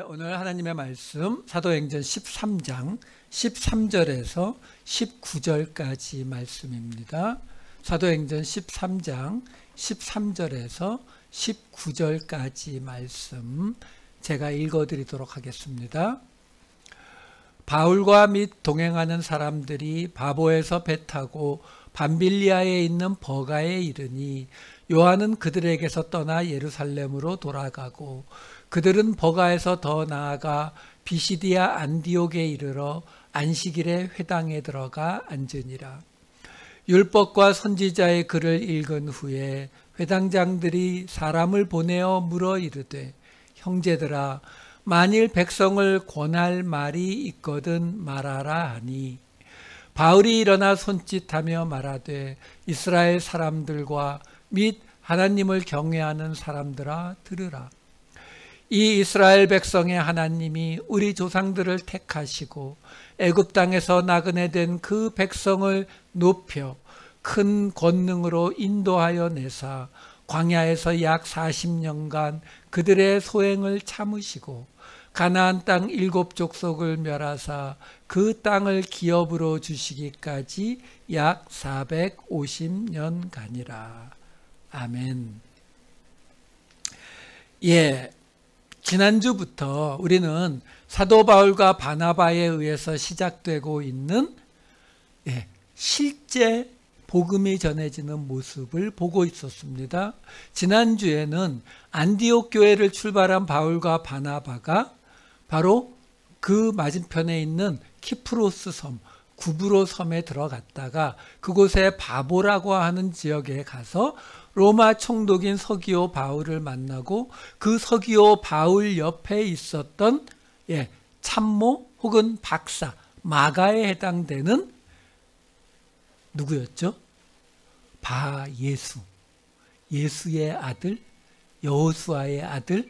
오늘 하나님의 말씀 사도행전 13장 13절에서 19절까지 말씀입니다. 사도행전 13장 13절에서 19절까지 말씀 제가 읽어드리도록 하겠습니다. 바울과 및 동행하는 사람들이 바보에서 배 타고 밤빌리아에 있는 버가에 이르니 요한은 그들에게서 떠나 예루살렘으로 돌아가고 그들은 버가에서 더 나아가 비시디아 안디옥에 이르러 안식일에 회당에 들어가 앉으니라. 율법과 선지자의 글을 읽은 후에 회당장들이 사람을 보내어 물어 이르되 형제들아 만일 백성을 권할 말이 있거든 말하라 하니 바울이 일어나 손짓하며 말하되 이스라엘 사람들과 및 하나님을 경외하는 사람들아 들으라. 이 이스라엘 백성의 하나님이 우리 조상들을 택하시고 애굽 땅에서 나그네 된 그 백성을 높여 큰 권능으로 인도하여 내사 광야에서 약 40년간 그들의 소행을 참으시고 가나안 땅 7족속을 멸하사 그 땅을 기업으로 주시기까지 약 450년간이라. 아멘. 지난주부터 우리는 사도 바울과 바나바에 의해서 시작되고 있는 실제 복음이 전해지는 모습을 보고 있었습니다. 지난주에는 안디옥 교회를 출발한 바울과 바나바가 바로 그 맞은편에 있는 키프로스 섬, 구브로 섬에 들어갔다가 그곳에 바보라고 하는 지역에 가서 로마 총독인 서기오 바울을 만나고 그 서기오 바울 옆에 있었던 참모 혹은 박사 마가에 해당되는 누구였죠? 바예수, 예수의 아들, 여호수아의 아들,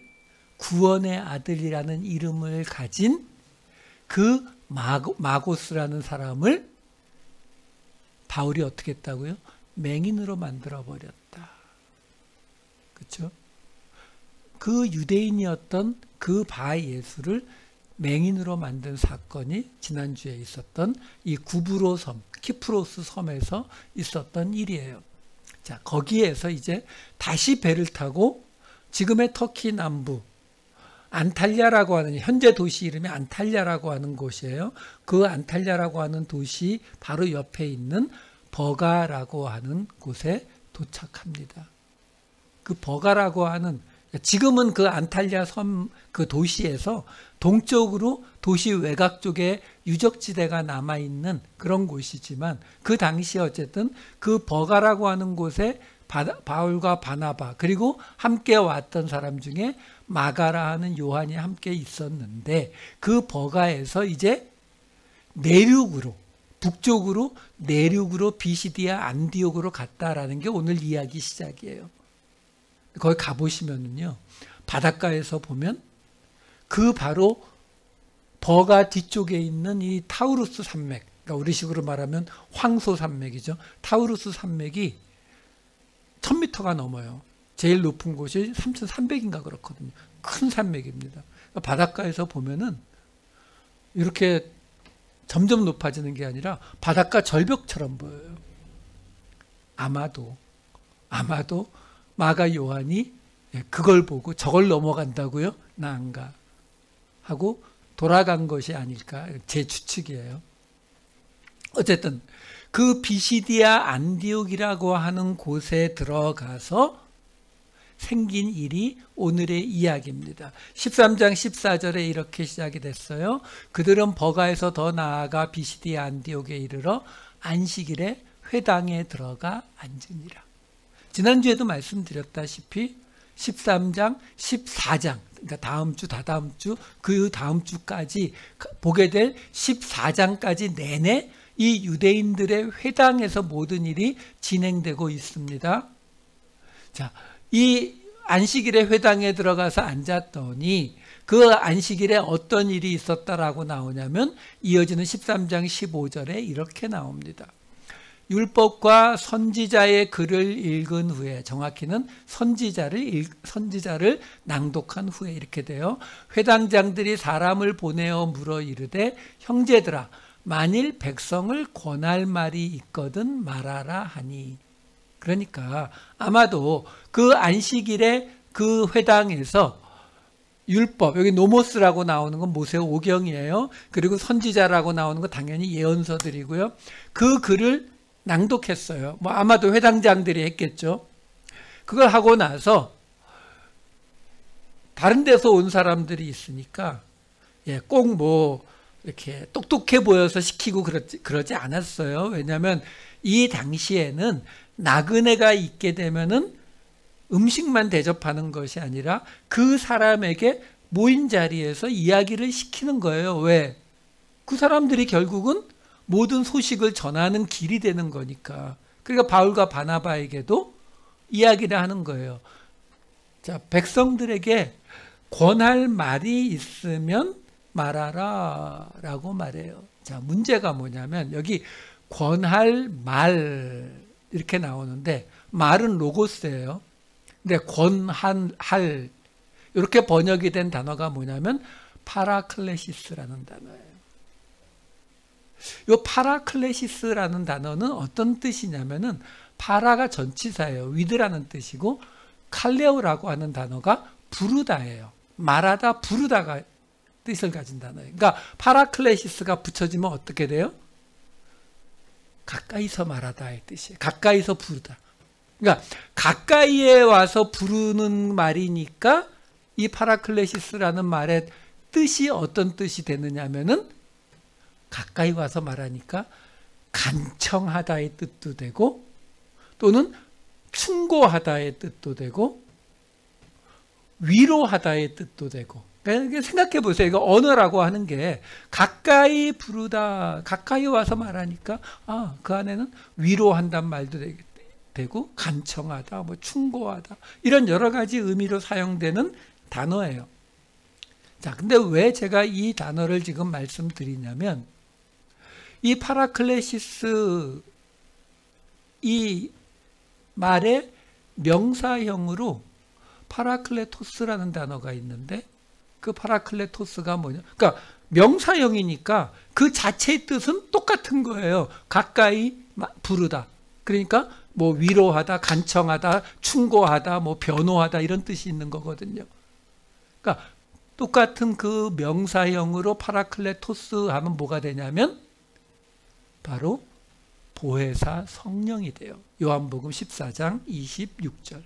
구원의 아들이라는 이름을 가진 그 마고스라는 사람을 바울이 어떻게 했다고요? 맹인으로 만들어 버렸다. 그렇죠? 그 유대인이었던 그 바예수를 맹인으로 만든 사건이 지난주에 있었던 이 구브로 섬, 키프로스 섬에서 있었던 일이에요. 자, 거기에서 이제 다시 배를 타고 지금의 터키 남부 안탈리아라고 하는, 현재 도시 이름이 안탈리아라고 하는 곳이에요. 그 안탈리아라고 하는 도시 바로 옆에 있는 버가라고 하는 곳에 도착합니다. 그 버가라고 하는, 지금은 그 안탈리아 섬 그 도시에서 동쪽으로 도시 외곽 쪽에 유적지대가 남아있는 그런 곳이지만 그 당시에 어쨌든 그 버가라고 하는 곳에 바울과 바나바 그리고 함께 왔던 사람 중에 마가라 하는 요한이 함께 있었는데 그 버가에서 이제 내륙으로, 북쪽으로 내륙으로 비시디아 안디옥으로 갔다라는 게 오늘 이야기 시작이에요. 거기 가보시면은요, 바닷가에서 보면 그 바로 버가 뒤쪽에 있는 이 타우루스 산맥, 그러니까 우리식으로 말하면 황소 산맥이죠. 타우루스 산맥이 1000m가 넘어요. 제일 높은 곳이 3300인가 그렇거든요. 큰 산맥입니다. 그러니까 바닷가에서 보면은 이렇게 점점 높아지는 게 아니라 바닷가 절벽처럼 보여요. 아마도 마가 요한이 그걸 보고 저걸 넘어간다고요? 나 안 가. 하고 돌아간 것이 아닐까, 제 추측이에요. 어쨌든 그 비시디아 안디옥이라고 하는 곳에 들어가서 생긴 일이 오늘의 이야기입니다. 13장 14절에 이렇게 시작이 됐어요. 그들은 버가에서 더 나아가 비시디아 안디옥에 이르러 안식일에 회당에 들어가 앉으니라. 지난주에도 말씀드렸다시피 13장, 14장, 그러니까 다음 주, 다다음 주, 그 다음 주까지 보게 될 14장까지 내내 이 유대인들의 회당에서 모든 일이 진행되고 있습니다. 자, 이 안식일에 회당에 들어가서 앉았더니 그 안식일에 어떤 일이 있었다라고 나오냐면 이어지는 13장 15절에 이렇게 나옵니다. 율법과 선지자의 글을 읽은 후에, 정확히는 선지자를 낭독한 후에 이렇게 돼요. 회당장들이 사람을 보내어 물어 이르되 형제들아 만일 백성을 권할 말이 있거든 말하라 하니. 그러니까 아마도 그 안식일에 그 회당에서 율법, 여기 노모스라고 나오는 건 모세오경이에요. 그리고 선지자라고 나오는 건 당연히 예언서들이고요. 그 글을 낭독했어요. 뭐 아마도 회당장들이 했겠죠. 그걸 하고 나서 다른 데서 온 사람들이 있으니까 꼭 뭐 이렇게 똑똑해 보여서 시키고 그러지 않았어요. 왜냐하면 이 당시에는 나그네가 있게 되면은 음식만 대접하는 것이 아니라 그 사람에게 모인 자리에서 이야기를 시키는 거예요. 왜? 그 사람들이 결국은 모든 소식을 전하는 길이 되는 거니까. 그러니까 바울과 바나바에게도 이야기를 하는 거예요. 자, 백성들에게 권할 말이 있으면 말하라 라고 말해요. 자, 문제가 뭐냐면 여기 권할 말 이렇게 나오는데 말은 로고스예요. 근데 권할 이렇게 번역이 된 단어가 뭐냐면 파라클레시스라는 단어예요. 이 파라클레시스라는 단어는 어떤 뜻이냐면은 파라가 전치사예요. 위드라는 뜻이고 칼레오라고 하는 단어가 부르다예요. 말하다 부르다가 뜻을 가진 단어예요. 그러니까 파라클레시스가 붙여지면 어떻게 돼요? 가까이서 말하다의 뜻이에요. 가까이서 부르다. 그러니까 가까이에 와서 부르는 말이니까 이 파라클레시스라는 말의 뜻이 어떤 뜻이 되느냐 하면은 가까이 와서 말하니까 간청하다의 뜻도 되고 또는 충고하다의 뜻도 되고 위로하다의 뜻도 되고. 그러니까 생각해 보세요. 이거 언어라고 하는 게 가까이 부르다, 가까이 와서 말하니까 그 안에는 위로한단 말도 되고 간청하다, 뭐 충고하다 이런 여러 가지 의미로 사용되는 단어예요. 자, 근데 왜 제가 이 단어를 지금 말씀드리냐면 이 파라클레시스 이 말의 명사형으로 파라클레토스라는 단어가 있는데 그 파라클레토스가 뭐냐? 그러니까 명사형이니까 그 자체의 뜻은 똑같은 거예요. 가까이 부르다. 그러니까 뭐 위로하다, 간청하다, 충고하다, 뭐 변호하다 이런 뜻이 있는 거거든요. 그러니까 똑같은 그 명사형으로 파라클레토스 하면 뭐가 되냐면 바로 보혜사 성령이 돼요. 요한복음 14장 26절.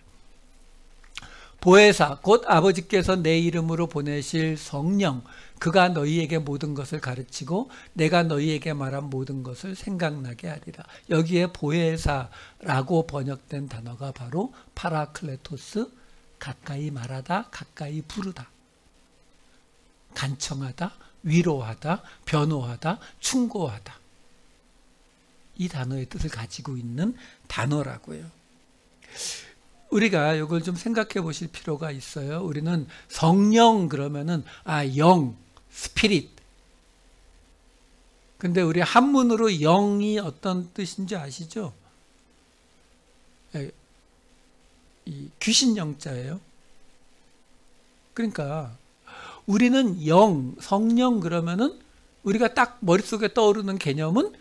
보혜사 곧 아버지께서 내 이름으로 보내실 성령 그가 너희에게 모든 것을 가르치고 내가 너희에게 말한 모든 것을 생각나게 하리라. 여기에 보혜사라고 번역된 단어가 바로 파라클레토스, 가까이 말하다, 가까이 부르다, 간청하다, 위로하다, 변호하다, 충고하다. 이 단어의 뜻을 가지고 있는 단어라고요. 우리가 이걸 좀 생각해 보실 필요가 있어요. 우리는 성령 그러면은 영, 스피릿. 근데 우리 한문으로 영이 어떤 뜻인지 아시죠? 이 귀신 영자예요. 그러니까 우리는 영, 성령 그러면은 우리가 딱 머릿속에 떠오르는 개념은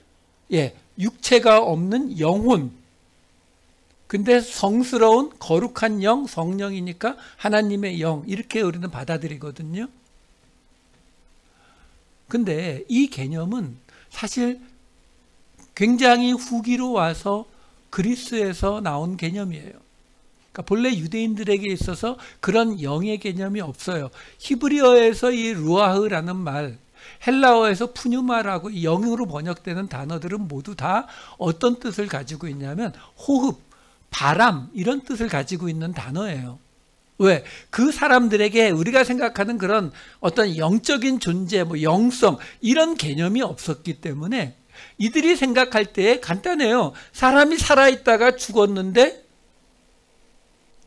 육체가 없는 영혼. 근데 성스러운 거룩한 영, 성령이니까 하나님의 영 이렇게 우리는 받아들이거든요. 근데 이 개념은 사실 굉장히 후기로 와서 그리스에서 나온 개념이에요. 그러니까 본래 유대인들에게 있어서 그런 영의 개념이 없어요. 히브리어에서 이 루아흐라는 말, 헬라어에서 푸뉴마라고 영으로 번역되는 단어들은 모두 다 어떤 뜻을 가지고 있냐면 호흡, 바람 이런 뜻을 가지고 있는 단어예요. 왜? 그 사람들에게 우리가 생각하는 그런 어떤 영적인 존재, 뭐 영성 이런 개념이 없었기 때문에 이들이 생각할 때 간단해요. 사람이 살아있다가 죽었는데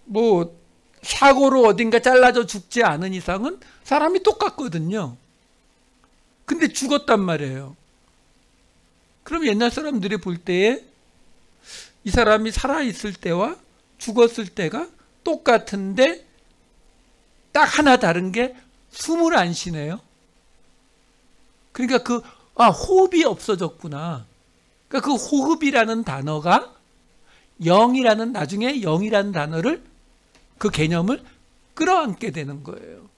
뭐 사고로 어딘가 잘라져 죽지 않은 이상은 사람이 똑같거든요. 근데 죽었단 말이에요. 그럼 옛날 사람들이 볼 때에 이 사람이 살아있을 때와 죽었을 때가 똑같은데 딱 하나 다른 게 숨을 안 쉬네요. 그러니까 호흡이 없어졌구나. 그러니까 그 호흡이라는 단어가 나중에 영이라는 단어를, 그 개념을 끌어안게 되는 거예요.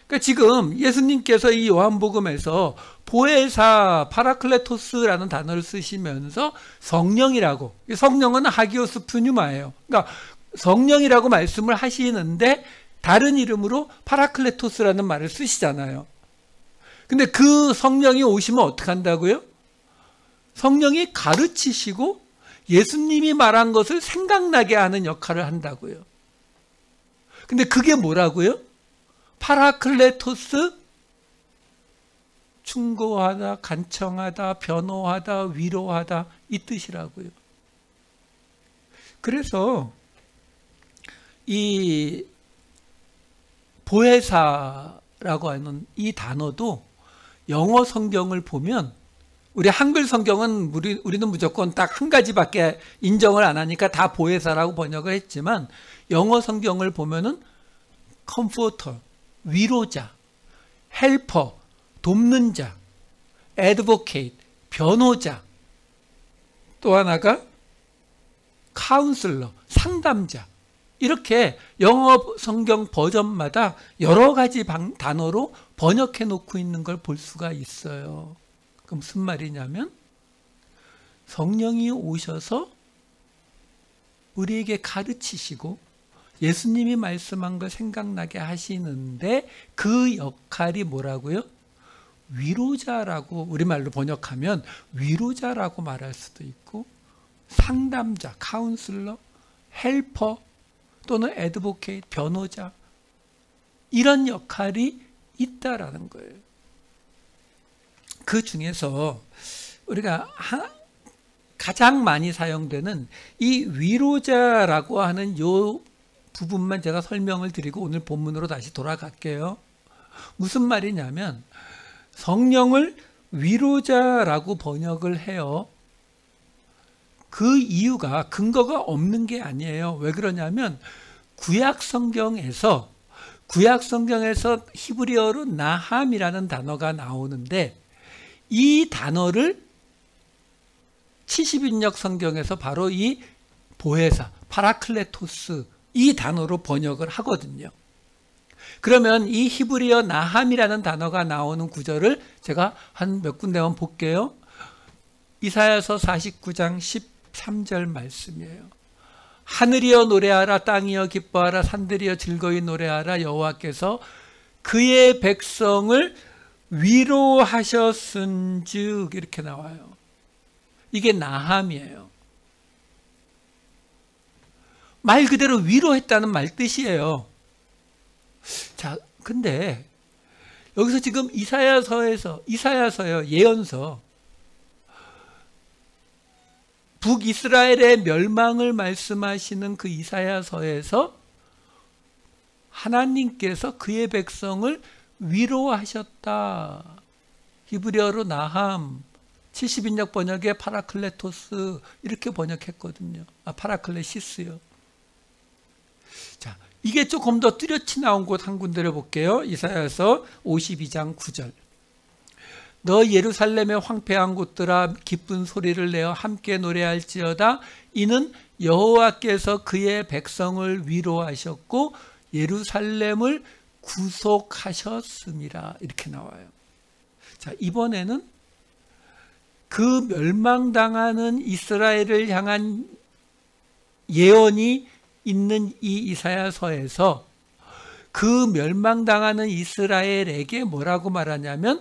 그러니까 지금 예수님께서 이 요한복음에서 보혜사 파라클레토스라는 단어를 쓰시면서 성령이라고, 성령은 하기오스 푸뉴마예요. 그러니까 성령이라고 말씀을 하시는데 다른 이름으로 파라클레토스라는 말을 쓰시잖아요. 근데 그 성령이 오시면 어떻게 한다고요? 성령이 가르치시고 예수님이 말한 것을 생각나게 하는 역할을 한다고요. 근데 그게 뭐라고요? 파라클레토스, 충고하다, 간청하다, 변호하다, 위로하다, 이 뜻이라고요. 그래서 이 보혜사라고 하는 이 단어도 영어 성경을 보면, 우리 한글 성경은 우리는 무조건 딱 한 가지밖에 인정을 안 하니까 다 보혜사라고 번역을 했지만, 영어 성경을 보면은 컴포터, 위로자, 헬퍼, 돕는 자, 애드보케이트, 변호자, 또 하나가 카운슬러, 상담자, 이렇게 영어 성경 버전마다 여러 가지 단어로 번역해 놓고 있는 걸 볼 수가 있어요. 그럼 무슨 말이냐면, 성령이 오셔서 우리에게 가르치시고 예수님이 말씀한 걸 생각나게 하시는데, 그 역할이 뭐라고요? 위로자라고, 우리말로 번역하면 위로자라고 말할 수도 있고, 상담자, 카운슬러, 헬퍼, 또는 애드보케이트, 변호자, 이런 역할이 있다라는 거예요. 그 중에서 우리가 가장 많이 사용되는 이 위로자라고 하는 요 부분만 제가 설명을 드리고 오늘 본문으로 다시 돌아갈게요. 무슨 말이냐면, 성령을 위로자라고 번역을 해요. 그 이유가, 근거가 없는 게 아니에요. 왜 그러냐면 구약 성경에서 히브리어로 나함이라는 단어가 나오는데, 이 단어를 70인역 성경에서 바로 이 보혜사, 파라클레토스, 이 단어로 번역을 하거든요. 그러면 이 히브리어 나함이라는 단어가 나오는 구절을 제가 한 몇 군데만 볼게요. 이사야서 49장 13절 말씀이에요. 하늘이여 노래하라, 땅이여 기뻐하라, 산들이여 즐거이 노래하라. 여호와께서 그의 백성을 위로하셨은즉, 이렇게 나와요. 이게 나함이에요. 말 그대로 위로했다는 말 뜻이에요. 자, 근데 여기서 지금 이사야서요, 예언서, 북이스라엘의 멸망을 말씀하시는 그 이사야서에서 하나님께서 그의 백성을 위로하셨다. 히브리어로 나함, 70인역 번역에 파라클레토스, 이렇게 번역했거든요. 파라클레시스요. 자, 이게 조금 더 뚜렷이 나온 곳 한 군데를 볼게요. 이사야서 52장 9절. 너 예루살렘의 황폐한 곳들아, 기쁜 소리를 내어 함께 노래할지어다. 이는 여호와께서 그의 백성을 위로하셨고 예루살렘을 구속하셨음이라. 이렇게 나와요. 자, 이번에는 그 멸망당하는 이스라엘을 향한 예언이 있는 이 이사야서에서 그 멸망당하는 이스라엘에게 뭐라고 말하냐면,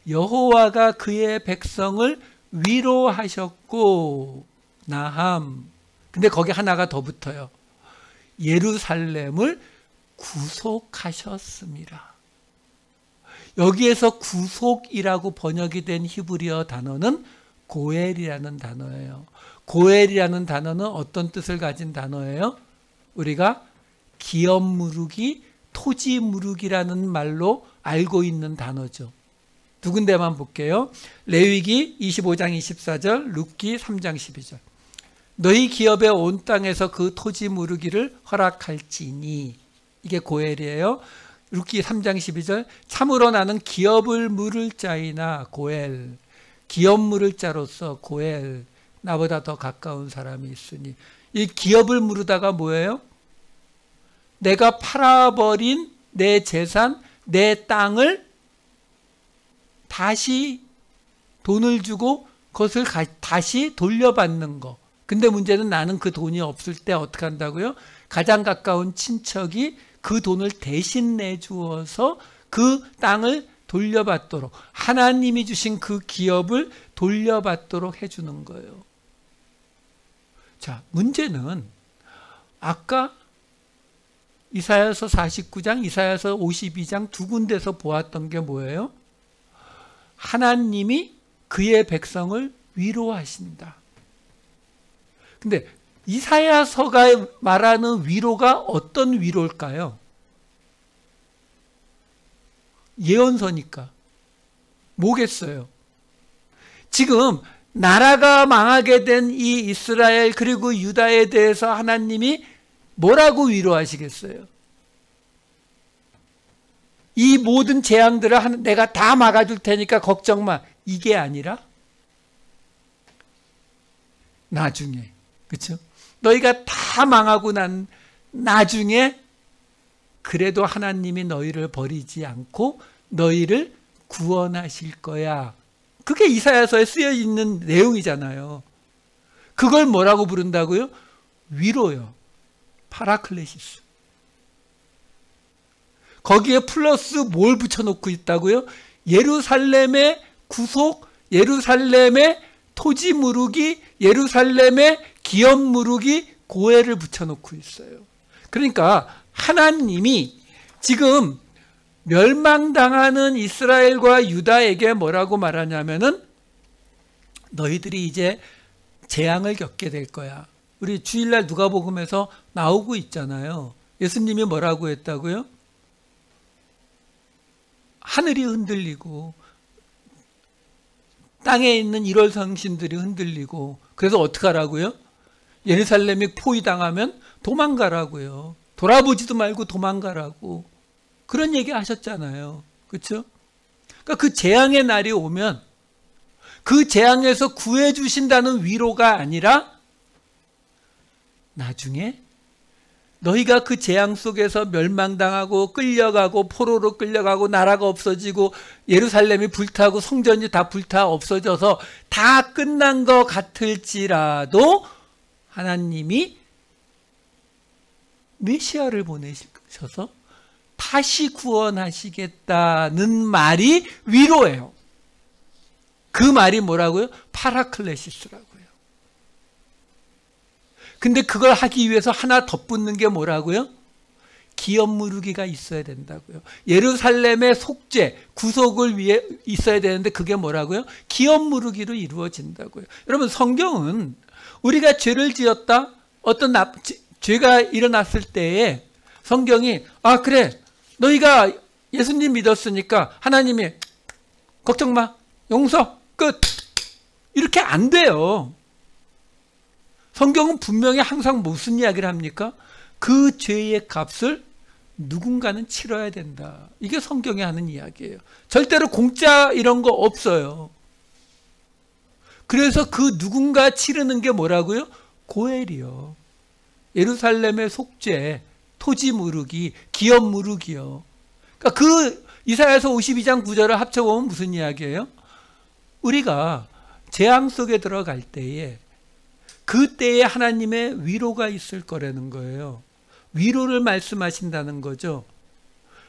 여호와가 그의 백성을 위로하셨고, 나함. 근데 거기 하나가 더 붙어요. 예루살렘을 구속하셨습니다. 여기에서 구속이라고 번역이 된 히브리어 단어는 고엘이라는 단어예요. 고엘이라는 단어는 어떤 뜻을 가진 단어예요? 우리가 기업 무르기, 토지 무르기라는 말로 알고 있는 단어죠. 두 군데만 볼게요. 레위기 25장 24절, 룻기 3장 12절. 너희 기업의 온 땅에서 그 토지 무르기를 허락할지니. 이게 고엘이에요. 룻기 3장 12절. 참으로 나는 기업을 물을 자이나 고엘. 기업 물을 자로서 고엘. 나보다 더 가까운 사람이 있으니. 이 기업을 물으다가 뭐예요? 내가 팔아버린 내 재산, 내 땅을 다시 돈을 주고 그것을 다시 돌려받는 거. 근데 문제는 나는 그 돈이 없을 때 어떻게 한다고요? 가장 가까운 친척이 그 돈을 대신 내주어서 그 땅을 돌려받도록, 하나님이 주신 그 기업을 돌려받도록 해주는 거예요. 자, 문제는 아까 이사야서 49장, 이사야서 52장 두 군데서 보았던 게 뭐예요? 하나님이 그의 백성을 위로하신다. 근데 이사야서가 말하는 위로가 어떤 위로일까요? 예언서니까. 뭐겠어요? 지금 나라가 망하게 된 이 이스라엘 그리고 유다에 대해서 하나님이 뭐라고 위로하시겠어요? 이 모든 재앙들을 내가 다 막아줄 테니까 걱정 마. 이게 아니라 나중에, 그렇죠? 너희가 다 망하고 난 나중에 그래도 하나님이 너희를 버리지 않고 너희를 구원하실 거야. 그게 이사야서에 쓰여 있는 내용이잖아요. 그걸 뭐라고 부른다고요? 위로요. 파라클레시스. 거기에 플러스 뭘 붙여놓고 있다고요? 예루살렘의 구속, 예루살렘의 토지 무르기, 예루살렘의 기업 무르기, 고해를 붙여놓고 있어요. 그러니까 하나님이 지금 멸망당하는 이스라엘과 유다에게 뭐라고 말하냐면은 너희들이 이제 재앙을 겪게 될 거야. 우리 주일날 누가복음에서 나오고 있잖아요. 예수님이 뭐라고 했다고요? 하늘이 흔들리고 땅에 있는 1월 성신들이 흔들리고 그래서 어떻게 하라고요? 예루살렘이 포위당하면 도망가라고요. 돌아보지도 말고 도망가라고. 그런 얘기 하셨잖아요. 그렇죠? 그러니까 그 재앙의 날이 오면 그 재앙에서 구해 주신다는 위로가 아니라 나중에 너희가 그 재앙 속에서 멸망당하고 끌려가고 포로로 끌려가고 나라가 없어지고 예루살렘이 불타고 성전이 다 불타 없어져서 다 끝난 것 같을지라도 하나님이 메시아를 보내셔서 다시 구원하시겠다는 말이 위로예요. 그 말이 뭐라고요? 파라클레시스라고요. 근데 그걸 하기 위해서 하나 덧붙는 게 뭐라고요? 기업 무르기가 있어야 된다고요. 예루살렘의 속죄, 구속을 위해 있어야 되는데 그게 뭐라고요? 기업 무르기로 이루어진다고요. 여러분, 성경은 우리가 죄를 지었다, 어떤 죄가 일어났을 때에 성경이 그래, 너희가 예수님 믿었으니까 하나님이 걱정 마, 용서, 끝, 이렇게 안 돼요. 성경은 분명히 항상 무슨 이야기를 합니까? 그 죄의 값을 누군가는 치러야 된다. 이게 성경이 하는 이야기예요. 절대로 공짜 이런 거 없어요. 그래서 그 누군가 치르는 게 뭐라고요? 고엘이요. 예루살렘의 속죄, 토지 무르기, 기업 무르기요. 그러니까 그 이사야서 52장 9절을 합쳐보면 무슨 이야기예요? 우리가 재앙 속에 들어갈 때에 그때에 하나님의 위로가 있을 거라는 거예요. 위로를 말씀하신다는 거죠.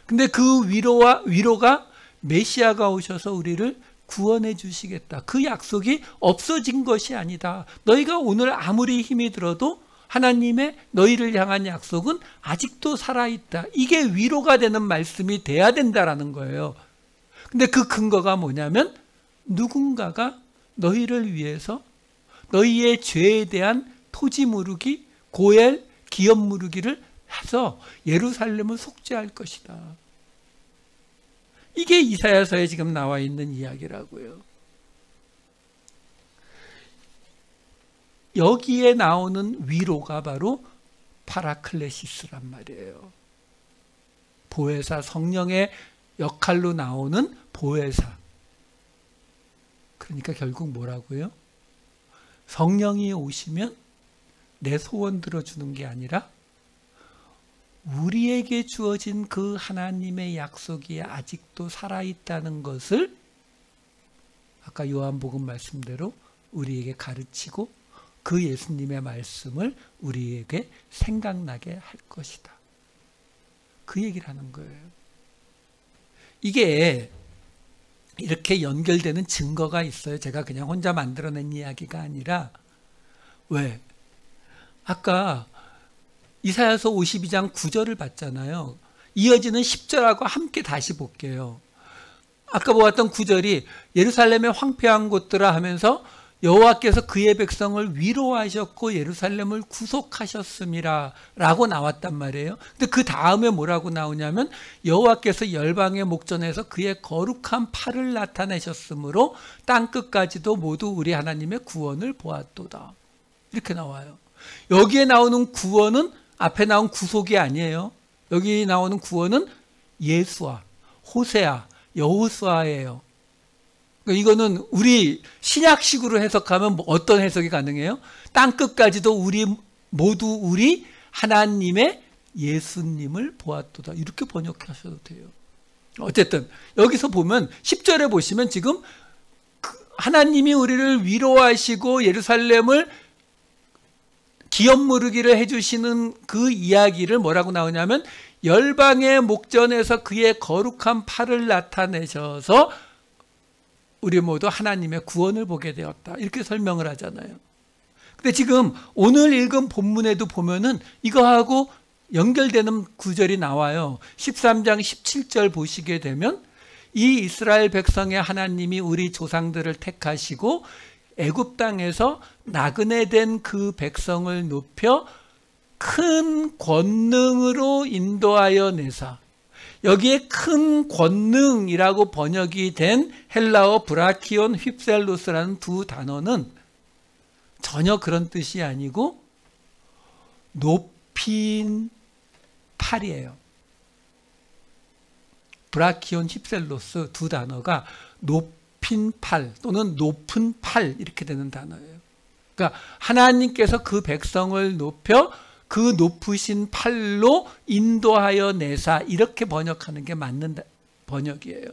근데 그 위로가 메시아가 오셔서 우리를 구원해 주시겠다. 그 약속이 없어진 것이 아니다. 너희가 오늘 아무리 힘이 들어도 하나님의 너희를 향한 약속은 아직도 살아있다. 이게 위로가 되는 말씀이 돼야 된다라는 거예요. 근데 그 근거가 뭐냐면 누군가가 너희를 위해서 너희의 죄에 대한 토지 무르기, 고엘, 기업 무르기를 해서 예루살렘을 속죄할 것이다. 이게 이사야서에 지금 나와 있는 이야기라고요. 여기에 나오는 위로가 바로 파라클레시스란 말이에요. 보혜사, 성령의 역할로 나오는 보혜사. 그러니까 결국 뭐라고요? 성령이 오시면 내 소원 들어주는 게 아니라 우리에게 주어진 그 하나님의 약속이 아직도 살아있다는 것을 아까 요한복음 말씀대로 우리에게 가르치고 그 예수님의 말씀을 우리에게 생각나게 할 것이다. 그 얘기를 하는 거예요. 이게 이렇게 연결되는 증거가 있어요. 제가 그냥 혼자 만들어낸 이야기가 아니라. 왜? 아까 이사야서 52장 9절을 봤잖아요. 이어지는 10절하고 함께 다시 볼게요. 아까 보았던 9절이 예루살렘의 황폐한 곳들아 하면서 여호와께서 그의 백성을 위로하셨고 예루살렘을 구속하셨음이라 라고 나왔단 말이에요. 근데 그 다음에 뭐라고 나오냐면 여호와께서 열방의 목전에서 그의 거룩한 팔을 나타내셨으므로 땅끝까지도 모두 우리 하나님의 구원을 보았도다. 이렇게 나와요. 여기에 나오는 구원은 앞에 나온 구속이 아니에요. 여기 나오는 구원은 예수아, 호세아, 여호수아예요. 이거는 우리 신약식으로 해석하면 어떤 해석이 가능해요? 땅끝까지도 모두 우리 하나님의 예수님을 보았도다. 이렇게 번역하셔도 돼요. 어쨌든 여기서 보면 10절에 보시면 지금 하나님이 우리를 위로하시고 예루살렘을 기업 무르기를 해주시는 그 이야기를 뭐라고 나오냐면 열방의 목전에서 그의 거룩한 팔을 나타내셔서 우리 모두 하나님의 구원을 보게 되었다. 이렇게 설명을 하잖아요. 근데 지금 오늘 읽은 본문에도 보면은 이거하고 연결되는 구절이 나와요. 13장 17절 보시게 되면 이 이스라엘 백성의 하나님이 우리 조상들을 택하시고 애굽 땅에서 나그네 된 그 백성을 높여 큰 권능으로 인도하여 내사. 여기에 큰 권능이라고 번역이 된 헬라어 브라키온 휩셀로스라는 두 단어는 전혀 그런 뜻이 아니고 높인 팔이에요. 브라키온 휩셀로스 두 단어가 높인 팔 또는 높은 팔 이렇게 되는 단어예요. 그러니까 하나님께서 그 백성을 높여 그 높으신 팔로 인도하여 내사 이렇게 번역하는 게 맞는 번역이에요.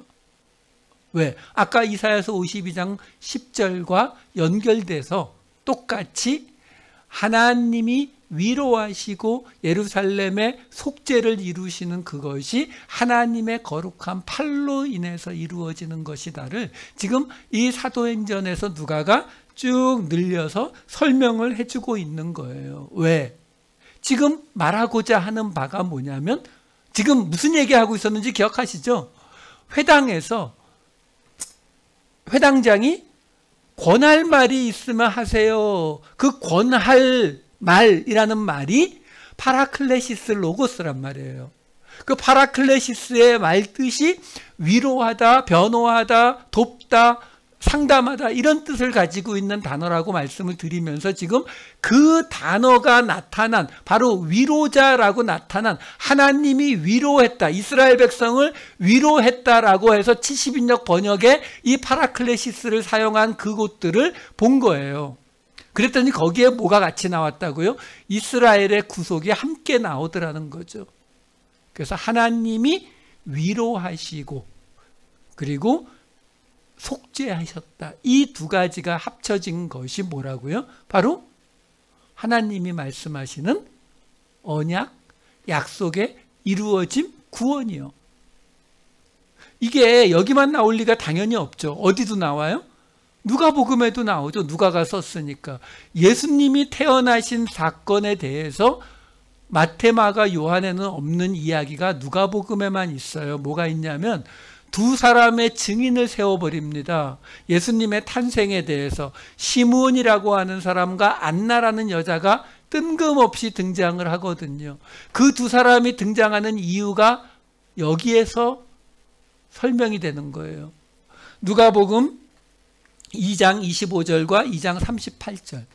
왜? 아까 이사야서 52장 10절과 연결돼서 똑같이 하나님이 위로하시고 예루살렘의 속죄를 이루시는 그것이 하나님의 거룩한 팔로 인해서 이루어지는 것이다를 지금 이 사도행전에서 누가가 쭉 늘려서 설명을 해주고 있는 거예요. 왜? 지금 말하고자 하는 바가 뭐냐면 지금 무슨 얘기하고 있었는지 기억하시죠? 회당에서 회당장이 권할 말이 있으면 하세요. 그 권할 말이라는 말이 파라클레시스 로고스란 말이에요. 그 파라클레시스의 말뜻이 위로하다, 변호하다, 돕다, 상담하다 이런 뜻을 가지고 있는 단어라고 말씀을 드리면서 지금 그 단어가 나타난 바로 위로자라고 나타난 하나님이 위로했다. 이스라엘 백성을 위로했다라고 해서 70인역 번역에 이 파라클레시스를 사용한 그곳들을 본 거예요. 그랬더니 거기에 뭐가 같이 나왔다고요? 이스라엘의 구속이 함께 나오더라는 거죠. 그래서 하나님이 위로하시고 그리고 속죄하셨다. 이 두 가지가 합쳐진 것이 뭐라고요? 바로 하나님이 말씀하시는 언약, 약속의 이루어짐, 구원이요. 이게 여기만 나올 리가 당연히 없죠. 어디도 나와요? 누가복음에도 나오죠. 누가가 썼으니까. 예수님이 태어나신 사건에 대해서 마태, 마가, 요한에는 없는 이야기가 누가복음에만 있어요. 뭐가 있냐면 두 사람의 증인을 세워버립니다. 예수님의 탄생에 대해서 시므온이라고 하는 사람과 안나라는 여자가 뜬금없이 등장을 하거든요. 그 두 사람이 등장하는 이유가 여기에서 설명이 되는 거예요. 누가복음 2장 25절과 2장 38절.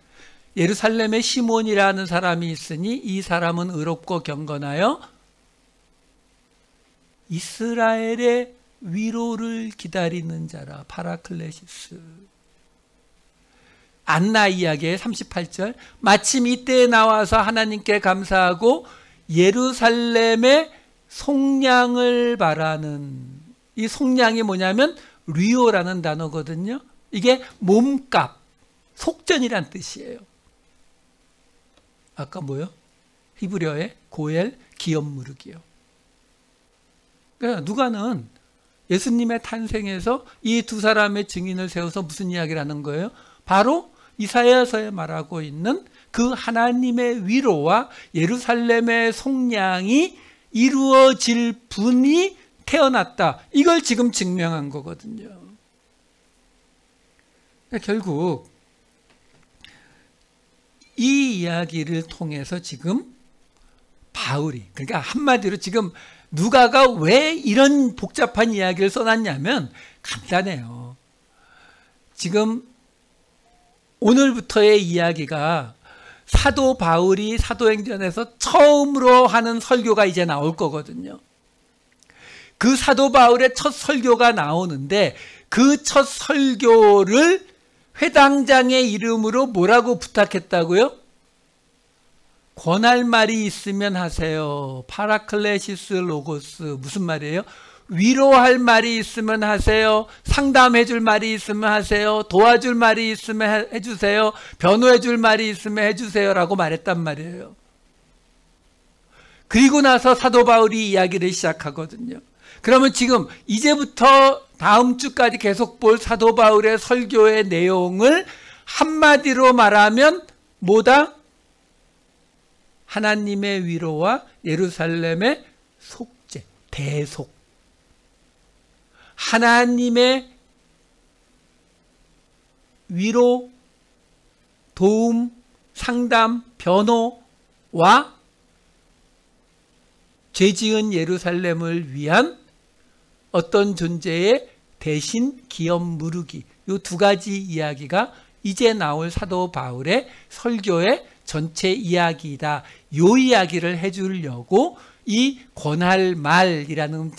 예루살렘에 시몬이라는 사람이 있으니 이 사람은 의롭고 경건하여 이스라엘의 위로를 기다리는 자라. 파라클레시스. 안나 이야기의 38절. 마침 이때에 나와서 하나님께 감사하고 예루살렘의 속량을 바라는, 이 속량이 뭐냐면 리오라는 단어거든요. 이게 몸값, 속전이란 뜻이에요. 아까 뭐요? 히브리어의 고엘, 기업 무르기요. 그러니까 누가는 예수님의 탄생에서 이 두 사람의 증인을 세워서 무슨 이야기를 하는 거예요? 바로 이사야서에 말하고 있는 그 하나님의 위로와 예루살렘의 속량이 이루어질 분이 태어났다. 이걸 지금 증명한 거거든요. 그러니까 결국 이 이야기를 통해서 지금 바울이, 그러니까 한마디로 지금 누가가 왜 이런 복잡한 이야기를 써놨냐면 간단해요. 지금 오늘부터의 이야기가 사도 바울이 사도행전에서 처음으로 하는 설교가 이제 나올 거거든요. 그 사도 바울의 첫 설교가 나오는데 그 첫 설교를 회당장의 이름으로 뭐라고 부탁했다고요? 권할 말이 있으면 하세요. 파라클레시스 로고스. 무슨 말이에요? 위로할 말이 있으면 하세요. 상담해 줄 말이 있으면 하세요. 도와줄 말이 있으면 해주세요. 변호해 줄 말이 있으면 해주세요 라고 말했단 말이에요. 그리고 나서 사도 바울이 이야기를 시작하거든요. 그러면 지금 이제부터 다음 주까지 계속 볼 사도 바울의 설교의 내용을 한마디로 말하면 뭐다? 하나님의 위로와 예루살렘의 속죄, 대속. 하나님의 위로, 도움, 상담, 변호와 죄지은 예루살렘을 위한 어떤 존재의 대신 기업 무르기, 이 두 가지 이야기가 이제 나올 사도 바울의 설교의 전체 이야기이다. 이 이야기를 해주려고 이 권할 말이라는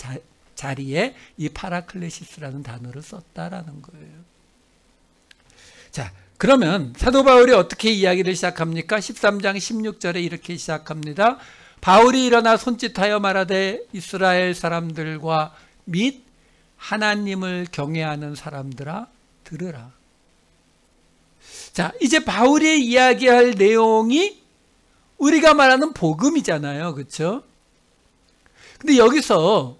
자리에 이 파라클레시스라는 단어를 썼다라는 거예요. 자, 그러면 사도 바울이 어떻게 이야기를 시작합니까? 13장 16절에 이렇게 시작합니다. 바울이 일어나 손짓하여 말하되 이스라엘 사람들과 및 하나님을 경외하는 사람들아 들으라. 자, 이제 바울이 이야기할 내용이 우리가 말하는 복음이잖아요. 그렇죠? 근데 여기서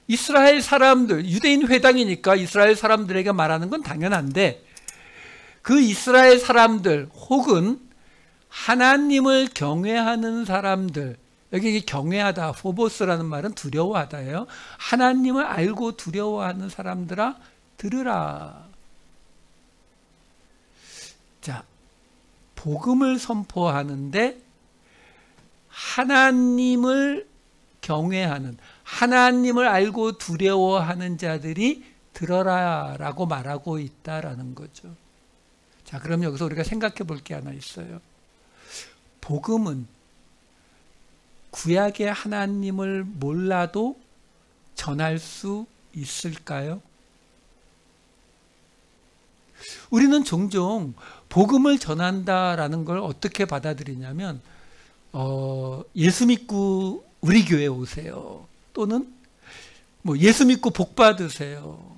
이스라엘 사람들, 유대인 회당이니까 이스라엘 사람들에게 말하는 건 당연한데 그 이스라엘 사람들 혹은 하나님을 경외하는 사람들, 여기 경외하다, 포보스라는 말은 두려워하다예요. 하나님을 알고 두려워하는 사람들아 들으라. 자, 복음을 선포하는데 하나님을 경외하는, 하나님을 알고 두려워하는 자들이 들어라 라고 말하고 있다라는 거죠. 자, 그럼 여기서 우리가 생각해 볼 게 하나 있어요. 복음은 구약의 하나님을 몰라도 전할 수 있을까요? 우리는 종종 복음을 전한다라는 걸 어떻게 받아들이냐면 예수 믿고 우리 교회 오세요. 또는 뭐 예수 믿고 복 받으세요.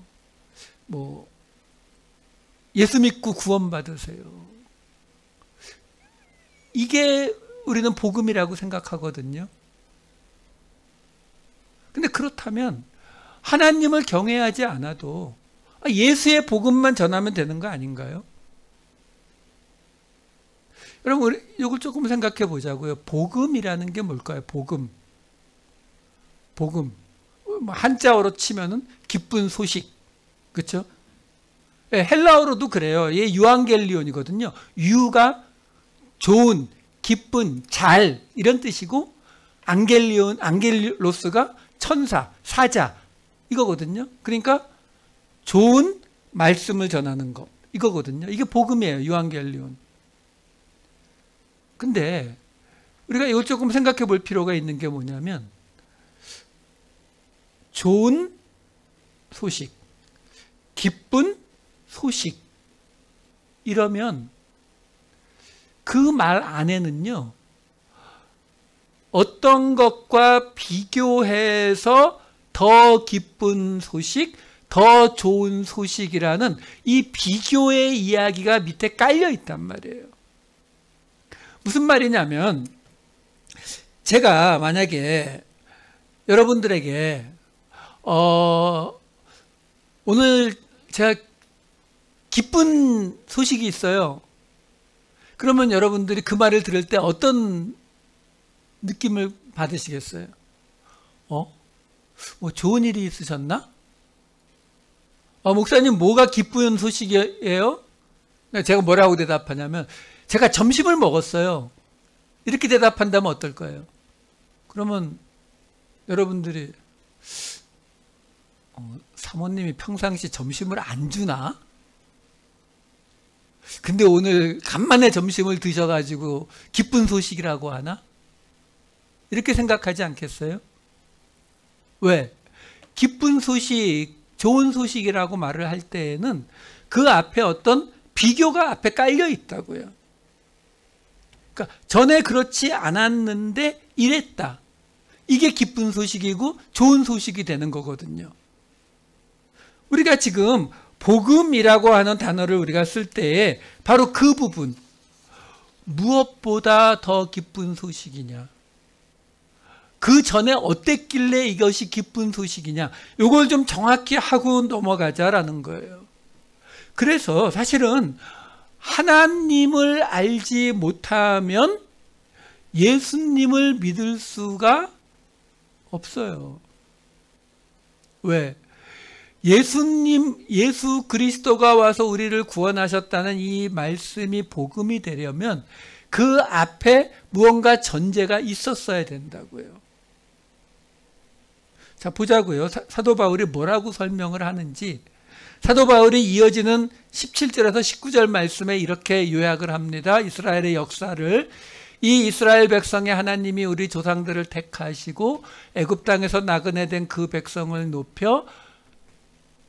뭐 예수 믿고 구원 받으세요. 이게 우리는 복음이라고 생각하거든요. 근데 그렇다면 하나님을 경외하지 않아도 예수의 복음만 전하면 되는 거 아닌가요? 여러분, 우리 이걸 조금 생각해 보자고요. 복음이라는 게 뭘까요? 복음. 복음. 한자어로 치면은 기쁜 소식. 그렇죠? 예, 헬라어로도 그래요. 예, 유앙겔리온이거든요. 유가 좋은, 기쁜, 잘 이런 뜻이고 앙겔리온, 앙겔로스가 천사, 사자 이거거든요. 그러니까 좋은 말씀을 전하는 것 이거거든요. 이게 복음이에요. 유앙겔리온. 근데 우리가 이걸 조금 생각해 볼 필요가 있는 게 뭐냐면, 좋은 소식, 기쁜 소식, 이러면 그 말 안에는요, 어떤 것과 비교해서 더 기쁜 소식, 더 좋은 소식이라는 이 비교의 이야기가 밑에 깔려 있단 말이에요. 무슨 말이냐면, 제가 만약에 여러분들에게 오늘 제가 기쁜 소식이 있어요. 그러면 여러분들이 그 말을 들을 때 어떤 느낌을 받으시겠어요? 뭐 좋은 일이 있으셨나? 목사님, 뭐가 기쁜 소식이에요? 제가 뭐라고 대답하냐면, 제가 점심을 먹었어요. 이렇게 대답한다면 어떨 거예요? 그러면 여러분들이 사모님이 평상시 점심을 안 주나? 근데 오늘 간만에 점심을 드셔가지고 기쁜 소식이라고 하나? 이렇게 생각하지 않겠어요? 왜? 기쁜 소식, 좋은 소식이라고 말을 할 때에는 그 앞에 어떤 비교가 앞에 깔려 있다고요. 그러니까 전에 그렇지 않았는데 이랬다. 이게 기쁜 소식이고 좋은 소식이 되는 거거든요. 우리가 지금 복음이라고 하는 단어를 우리가 쓸 때에 바로 그 부분, 무엇보다 더 기쁜 소식이냐, 그 전에 어땠길래 이것이 기쁜 소식이냐, 이걸 좀 정확히 하고 넘어가자라는 거예요. 그래서 사실은 하나님을 알지 못하면 예수님을 믿을 수가 없어요. 왜? 예수 그리스도가 와서 우리를 구원하셨다는 이 말씀이 복음이 되려면 그 앞에 무언가 전제가 있었어야 된다고요. 자, 보자고요. 사도 바울이 뭐라고 설명을 하는지. 사도 바울이 이어지는 17절에서 19절 말씀에 이렇게 요약을 합니다. 이스라엘의 역사를. 이 이스라엘 백성의 하나님이 우리 조상들을 택하시고 애굽 땅에서 나그네 된 그 백성을 높여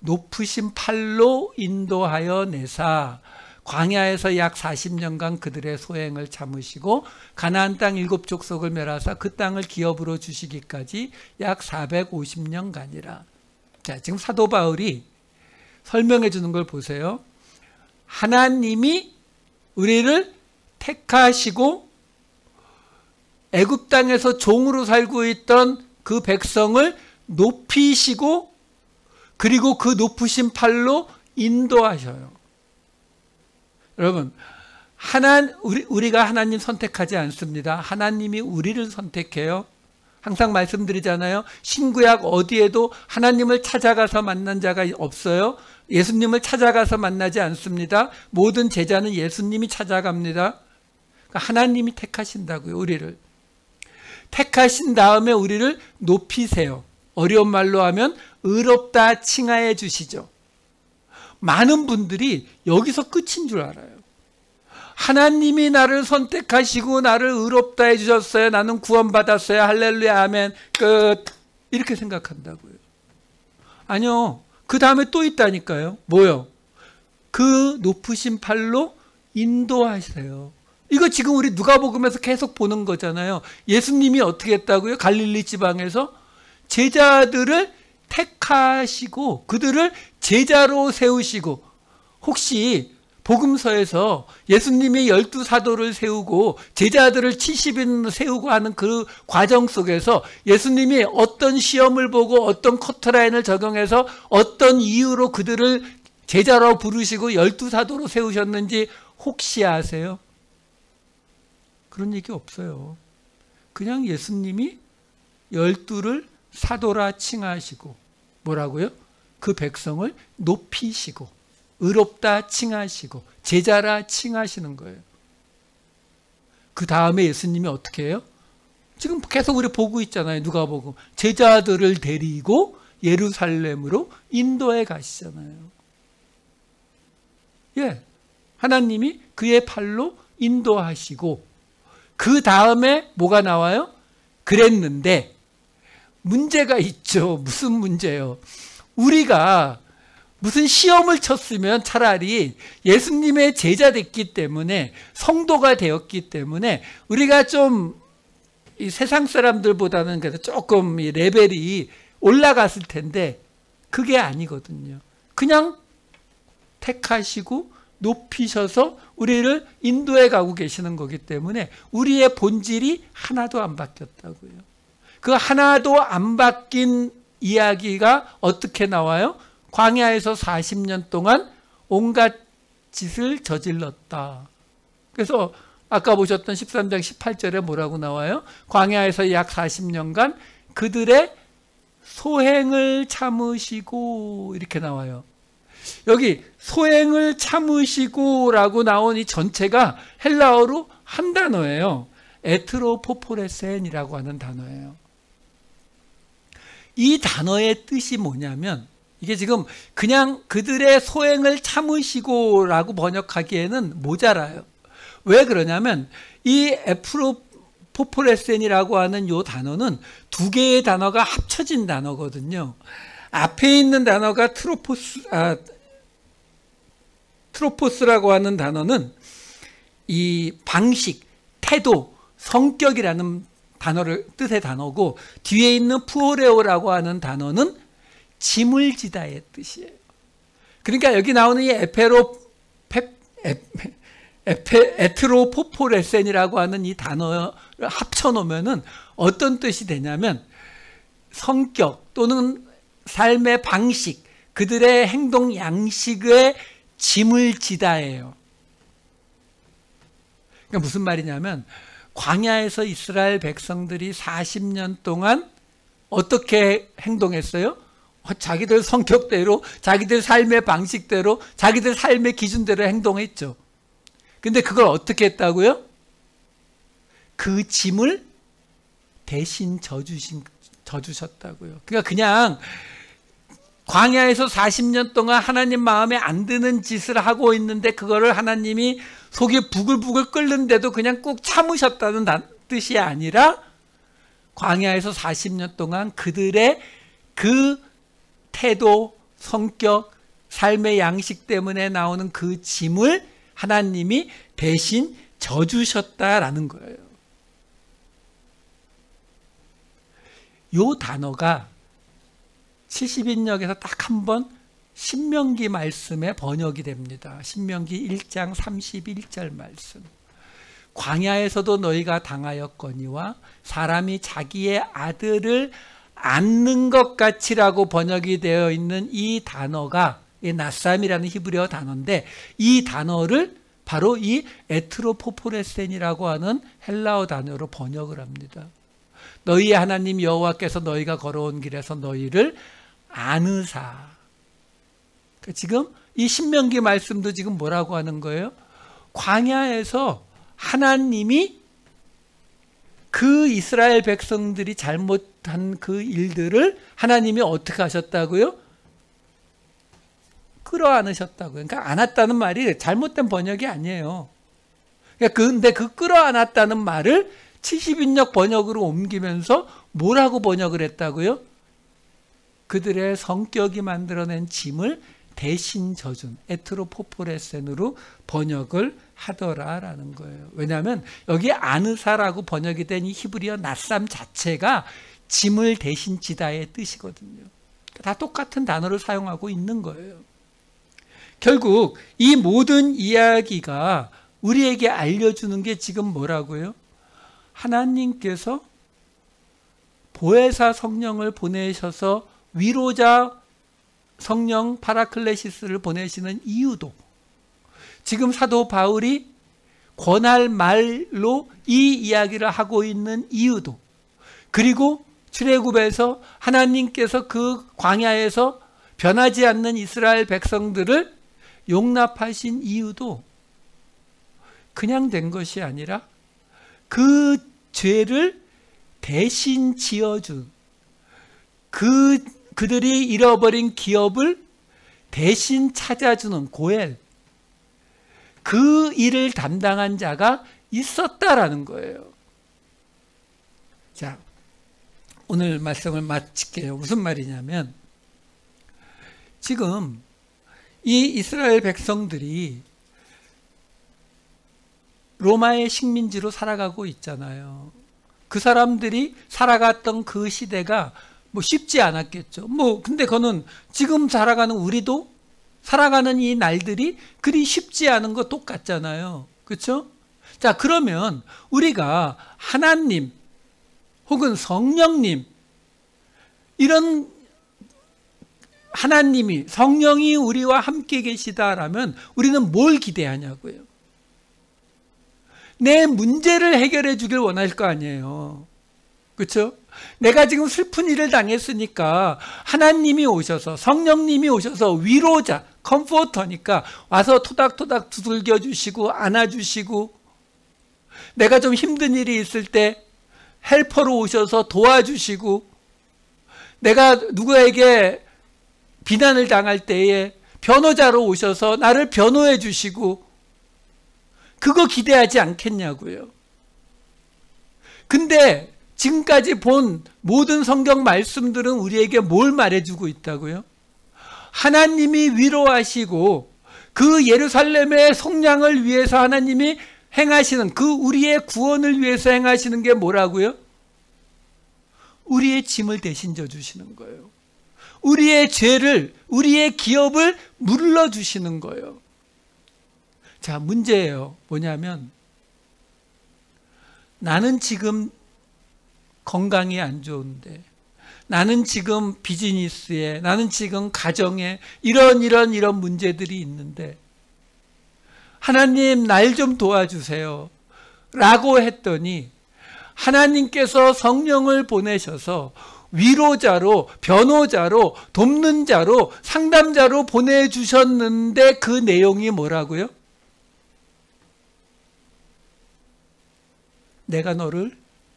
높으신 팔로 인도하여 내사 광야에서 약 40년간 그들의 소행을 참으시고 가나안 땅 7족속을 멸하사 그 땅을 기업으로 주시기까지 약 450년간이라. 자, 지금 사도 바울이 설명해 주는 걸 보세요. 하나님이 우리를 택하시고 애굽 땅에서 종으로 살고 있던 그 백성을 높이시고 그리고 그 높으신 팔로 인도하셔요. 여러분, 우리가 하나님 선택하지 않습니다. 하나님이 우리를 선택해요. 항상 말씀드리잖아요. 신구약 어디에도 하나님을 찾아가서 만난 자가 없어요. 예수님을 찾아가서 만나지 않습니다. 모든 제자는 예수님이 찾아갑니다. 그러니까 하나님이 택하신다고요, 우리를. 택하신 다음에 우리를 높이세요. 어려운 말로 하면 의롭다 칭하해 주시죠. 많은 분들이 여기서 끝인 줄 알아요. 하나님이 나를 선택하시고 나를 의롭다 해주셨어요. 나는 구원받았어요. 할렐루야 아멘 끝. 이렇게 생각한다고요. 아니요. 그 다음에 또 있다니까요. 뭐요? 그 높으신 팔로 인도하세요. 이거 지금 우리 누가복음에서 계속 보는 거잖아요. 예수님이 어떻게 했다고요? 갈릴리 지방에서 제자들을 택하시고 그들을 제자로 세우시고, 혹시 복음서에서 예수님이 12사도를 세우고 제자들을 70인 세우고 하는 그 과정 속에서 예수님이 어떤 시험을 보고 어떤 커트라인을 적용해서 어떤 이유로 그들을 제자로 부르시고 12사도로 세우셨는지 혹시 아세요? 그런 얘기 없어요. 그냥 예수님이 12를 사도라 칭하시고 뭐라고요? 그 백성을 높이시고 의롭다 칭하시고 제자라 칭하시는 거예요. 그 다음에 예수님이 어떻게 해요? 지금 계속 우리 보고 있잖아요. 누가복음. 제자들을 데리고 예루살렘으로 인도해 가시잖아요. 예, 하나님이 그의 팔로 인도하시고 그 다음에 뭐가 나와요? 그랬는데 문제가 있죠. 무슨 문제요? 우리가 무슨 시험을 쳤으면 차라리 예수님의 제자 됐기 때문에, 성도가 되었기 때문에 우리가 좀 이 세상 사람들보다는 그래도 조금 이 레벨이 올라갔을 텐데 그게 아니거든요. 그냥 택하시고 높이셔서 우리를 인도해 가고 계시는 거기 때문에 우리의 본질이 하나도 안 바뀌었다고요. 그 하나도 안 바뀐 이야기가 어떻게 나와요? 광야에서 40년 동안 온갖 짓을 저질렀다. 그래서 아까 보셨던 13장 18절에 뭐라고 나와요? 광야에서 약 40년간 그들의 소행을 참으시고, 이렇게 나와요. 여기 소행을 참으시고 라고 나온 이 전체가 헬라어로 한 단어예요. 에트로포포레센이라고 하는 단어예요. 이 단어의 뜻이 뭐냐면, 이게 지금 그냥 그들의 소행을 참으시고 라고 번역하기에는 모자라요. 왜 그러냐면 이 에프로포포레센이라고 하는 이 단어는 두 개의 단어가 합쳐진 단어거든요. 앞에 있는 단어가 트로포스라고 하는 단어는 이 방식, 태도, 성격이라는 뜻의 단어고, 뒤에 있는 푸오레오라고 하는 단어는 짐을 지다의 뜻이에요. 그러니까 여기 나오는 이 에트로포포레센이라고 하는 이 단어를 합쳐놓으면은 어떤 뜻이 되냐면, 성격 또는 삶의 방식, 그들의 행동 양식의 짐을 지다예요. 그러니까 무슨 말이냐면, 광야에서 이스라엘 백성들이 40년 동안 어떻게 행동했어요? 자기들 성격대로, 자기들 삶의 방식대로, 자기들 삶의 기준대로 행동했죠. 근데 그걸 어떻게 했다고요? 그 짐을 대신 져주셨다고요. 그러니까 그냥 광야에서 40년 동안 하나님 마음에 안 드는 짓을 하고 있는데 그거를 하나님이 속이 부글부글 끓는데도 그냥 꾹 참으셨다는 뜻이 아니라, 광야에서 40년 동안 그들의 그 태도, 성격, 삶의 양식 때문에 나오는 그 짐을 하나님이 대신 져주셨다라는 거예요. 이 단어가 70인역에서 딱 한 번 신명기 말씀에 번역이 됩니다. 신명기 1장 31절 말씀. 광야에서도 너희가 당하였거니와 사람이 자기의 아들을 안는 것 같이라고 번역이 되어 있는 이 단어가 나쌈이라는 히브리어 단어인데, 이 단어를 바로 이 에트로포포레센이라고 하는 헬라어 단어로 번역을 합니다. 너희의 하나님 여호와께서 너희가 걸어온 길에서 너희를 아느사. 지금 이 신명기 말씀도 지금 뭐라고 하는 거예요? 광야에서 하나님이 그 이스라엘 백성들이 잘못한 그 일들을 하나님이 어떻게 하셨다고요? 끌어안으셨다고요. 그러니까 안았다는 말이 잘못된 번역이 아니에요. 근데 그 끌어안았다는 말을 70인역 번역으로 옮기면서 뭐라고 번역을 했다고요? 그들의 성격이 만들어낸 짐을 대신 져준 에트로포포레센으로 번역을 하더라라는 거예요. 왜냐하면 여기 아느사라고 번역이 된 이 히브리어 낫삼 자체가 짐을 대신 지다의 뜻이거든요. 다 똑같은 단어를 사용하고 있는 거예요. 결국 이 모든 이야기가 우리에게 알려주는 게 지금 뭐라고요? 하나님께서 보혜사 성령을 보내셔서 위로자 성령 파라클레시스를 보내시는 이유도, 지금 사도 바울이 권할 말로 이 이야기를 하고 있는 이유도, 그리고 출애굽에서 하나님께서 그 광야에서 변하지 않는 이스라엘 백성들을 용납하신 이유도 그냥 된 것이 아니라 그 죄를 대신 지어준, 그들이 잃어버린 기업을 대신 찾아주는 고엘, 그 일을 담당한 자가 있었다라는 거예요. 자, 오늘 말씀을 마칠게요. 무슨 말이냐면, 지금 이 이스라엘 백성들이 로마의 식민지로 살아가고 있잖아요. 그 사람들이 살아갔던 그 시대가 뭐 쉽지 않았겠죠. 근데 그거는 지금 살아가는 우리도 살아가는 이 날들이 그리 쉽지 않은 거 똑같잖아요. 그렇죠? 자, 그러면 우리가 하나님 혹은 성령님, 이런 하나님이, 성령이 우리와 함께 계시다라면 우리는 뭘 기대하냐고요. 내 문제를 해결해 주길 원할 거 아니에요. 그렇죠? 내가 지금 슬픈 일을 당했으니까 하나님이 오셔서, 성령님이 오셔서 위로자, 컴포터니까 와서 토닥토닥 두들겨 주시고 안아주시고, 내가 좀 힘든 일이 있을 때 헬퍼로 오셔서 도와주시고, 내가 누구에게 비난을 당할 때에 변호자로 오셔서 나를 변호해 주시고, 그거 기대하지 않겠냐고요. 근데 지금까지 본 모든 성경 말씀들은 우리에게 뭘 말해주고 있다고요? 하나님이 위로하시고 그 예루살렘의 속량을 위해서 하나님이 행하시는, 그 우리의 구원을 위해서 행하시는 게 뭐라고요? 우리의 짐을 대신 져주시는 거예요. 우리의 죄를, 우리의 기업을 물러주시는 거예요. 자, 문제예요. 뭐냐면, 나는 지금 건강이 안 좋은데, 나는 지금 비즈니스에, 나는 지금 가정에 이런 문제들이 있는데, 하나님 날 좀 도와주세요 라고 했더니, 하나님께서 성령을 보내셔서 위로자로, 변호자로, 돕는 자로, 상담자로 보내주셨는데, 그 내용이 뭐라고요? 내가 너를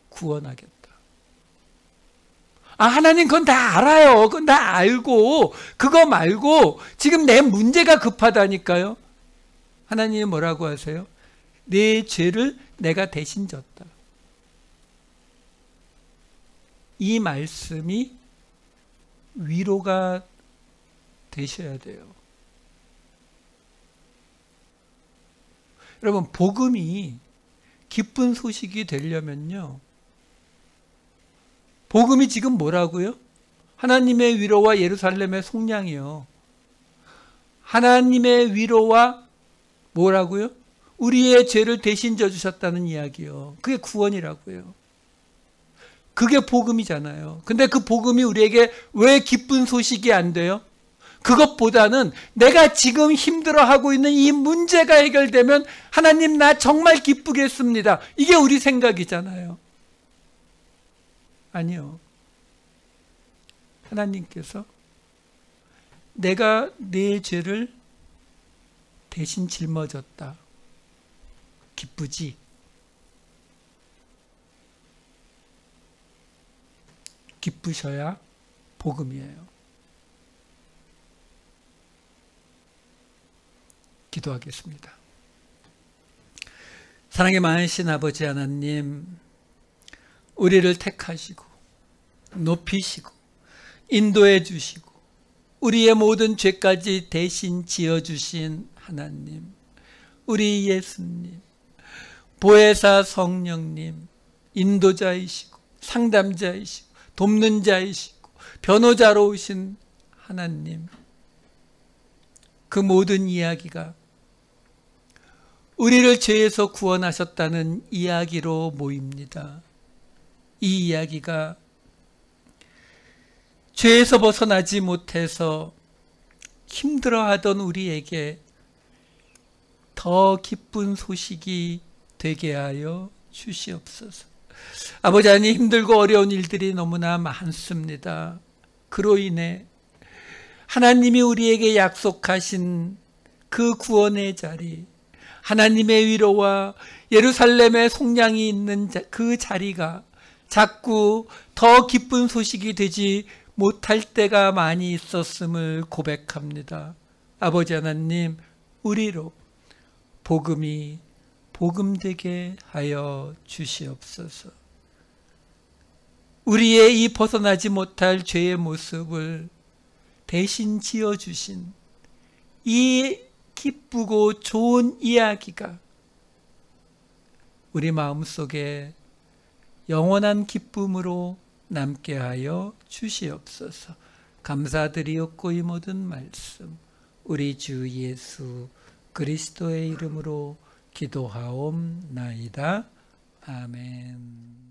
구원하겠다. 아, 하나님 그건 다 알아요. 그건 다 알고, 그거 말고 지금 내 문제가 급하다니까요. 하나님이 뭐라고 하세요? 내 죄를 내가 대신 졌다. 이 말씀이 위로가 되셔야 돼요. 여러분, 복음이 기쁜 소식이 되려면요, 복음이 지금 뭐라고요? 하나님의 위로와 예루살렘의 속량이요. 하나님의 위로와 뭐라고요? 우리의 죄를 대신 져주셨다는 이야기요. 그게 구원이라고요. 그게 복음이잖아요. 근데 그 복음이 우리에게 왜 기쁜 소식이 안 돼요? 그것보다는 내가 지금 힘들어하고 있는 이 문제가 해결되면 하나님 나 정말 기쁘겠습니다. 이게 우리 생각이잖아요. 아니요. 하나님께서 내가 내 죄를 대신 짊어졌다. 기쁘지? 기쁘셔야 복음이에요. 기도하겠습니다. 사랑의 많으신 아버지 하나님, 우리를 택하시고 높이시고 인도해 주시고 우리의 모든 죄까지 대신 지어주신 하나님, 우리 예수님, 보혜사 성령님, 인도자이시고 상담자이시고 돕는 자이시고 변호자로 오신 하나님, 그 모든 이야기가 우리를 죄에서 구원하셨다는 이야기로 모입니다. 이 이야기가 죄에서 벗어나지 못해서 힘들어하던 우리에게 더 기쁜 소식이 되게 하여 주시옵소서. 아버지 하나님, 힘들고 어려운 일들이 너무나 많습니다. 그로 인해 하나님이 우리에게 약속하신 그 구원의 자리, 하나님의 위로와 예루살렘의 속량이 있는 그 자리가 자꾸 더 기쁜 소식이 되지 못할 때가 많이 있었음을 고백합니다. 아버지 하나님, 우리로 복음이 복음되게 하여 주시옵소서. 우리의 이 벗어나지 못할 죄의 모습을 대신 지어주신 이 기쁘고 좋은 이야기가 우리 마음속에 영원한 기쁨으로 남게 하여 주시옵소서. 감사드리옵고 이 모든 말씀 우리 주 예수 그리스도의 이름으로 기도하옵나이다. 아멘.